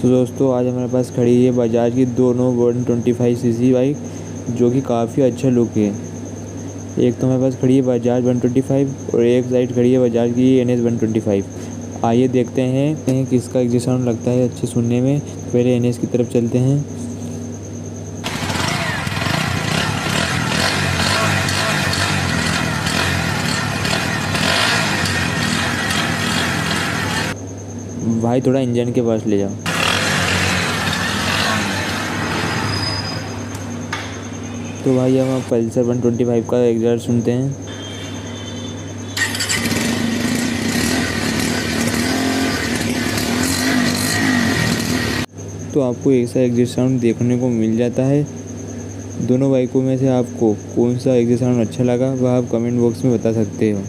तो दोस्तों आज हमारे पास खड़ी है बजाज की दोनों 125 सीसी बाइक, जो कि काफ़ी अच्छा लुक है। एक तो हमारे पास खड़ी है बजाज 125 और एक साइड खड़ी है बजाज की NS 125। आइए देखते हैं किसका एग्जॉस्ट साउंड लगता है अच्छे सुनने में। पहले NS की तरफ चलते हैं। भाई थोड़ा इंजन के पास ले जाओ। तो भाई हम पल्सर 125 का एग्जॉस्ट सुनते हैं। तो आपको एक सा एग्जॉस्ट साउंड देखने को मिल जाता है। दोनों बाइकों में से आपको कौन सा एग्जॉस्ट साउंड अच्छा लगा वह आप कमेंट बॉक्स में बता सकते हो।